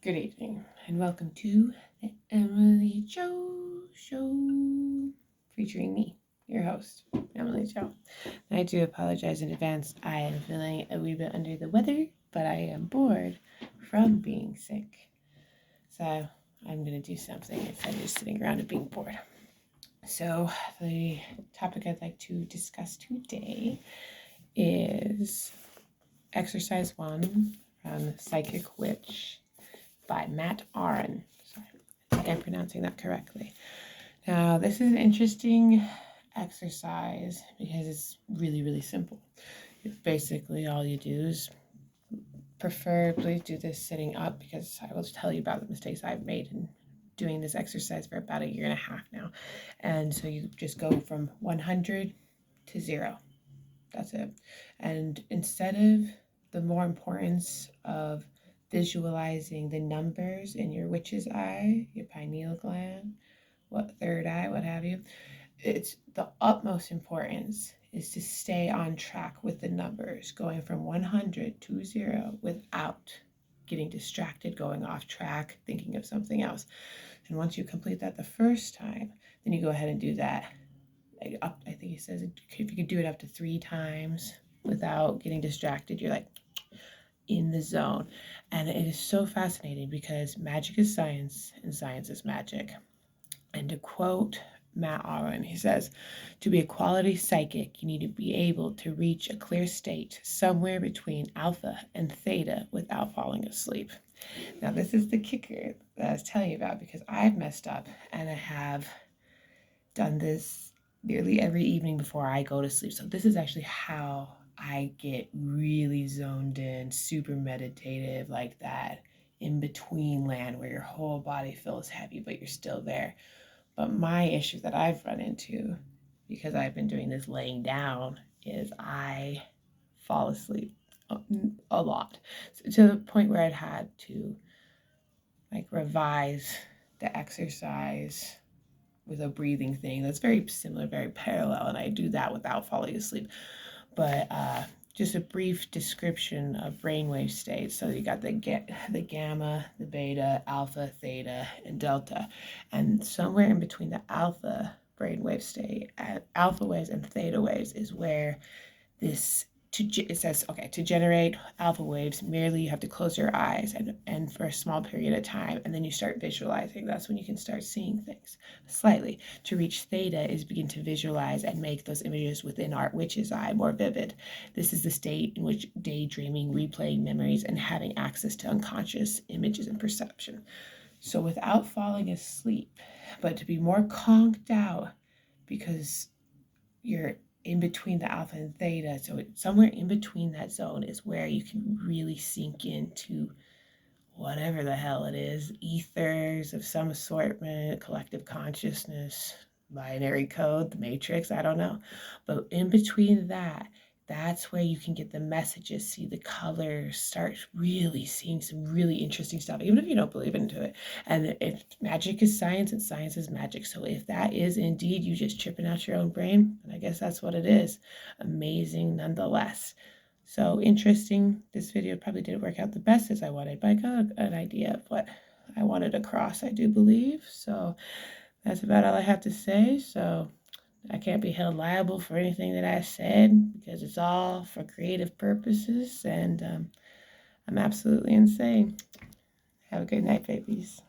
Good evening, and welcome to the Emily Joe Show, featuring me, your host, Emily Joe. And I do apologize in advance. I am feeling a wee bit under the weather, but I am bored from being sick. So I'm going to do something instead of just sitting around and being bored. So the topic I'd like to discuss today is Exercise 1 from Psychic Witch by Matt Aron. Sorry, I think I'm pronouncing that correctly. Now, this is an interesting exercise because it's really, really simple. Basically, all you do is preferably do this sitting up, because I will tell you about the mistakes I've made in doing this exercise for about 1.5 years now. And so you just go from 100 to 0. That's it. And instead of the more importance of visualizing the numbers in your witch's eye, your pineal gland, third eye, what have you, it's the utmost importance is to stay on track with the numbers, going from 100 to 0 without getting distracted, going off track, thinking of something else. And once you complete that the first time, then you go ahead and do that. I think he says if you could do it up to 3 times without getting distracted, you're like in the zone. And it is so fascinating because magic is science and science is magic. And to quote Matt Aron, he says, to be a quality psychic, you need to be able to reach a clear state somewhere between alpha and theta without falling asleep. Now, this is the kicker that I was telling you about, because I've messed up and I have done this nearly every evening before I go to sleep. So this is actually how I get really zoned in, super meditative, like that in between land where your whole body feels heavy, but you're still there. But my issue that I've run into, because I've been doing this laying down, is I fall asleep a lot, so to the point where I'd had to like revise the exercise with a breathing thing that's very similar, very parallel, and I do that without falling asleep. But just a brief description of brainwave states. So you got the gamma, the beta, alpha, theta, and delta. And somewhere in between the alpha brainwave state, alpha waves and theta waves, is where this, it says, okay, to generate alpha waves, merely you have to close your eyes and for a small period of time, and then you start visualizing. That's when you can start seeing things slightly. To reach theta is begin to visualize and make those images within our witch's eye more vivid. This is the state in which daydreaming, replaying memories, and having access to unconscious images and perception. So without falling asleep, but to be more conked out, because you're in between the alpha and theta. So somewhere in between that zone is where you can really sink into whatever the hell it is, ethers of some assortment, collective consciousness, binary code, the matrix, I don't know. But in between that, that's where you can get the messages, see the colors, start really seeing some really interesting stuff, even if you don't believe into it. And if magic is science and science is magic. So if that is indeed you just tripping out your own brain, and I guess that's what it is, amazing nonetheless. So interesting. This video probably didn't work out the best as I wanted, but I got an idea of what I wanted across, I do believe. So that's about all I have to say. So I can't be held liable for anything that I said, because it's all for creative purposes, and I'm absolutely insane. Have a good night, babies.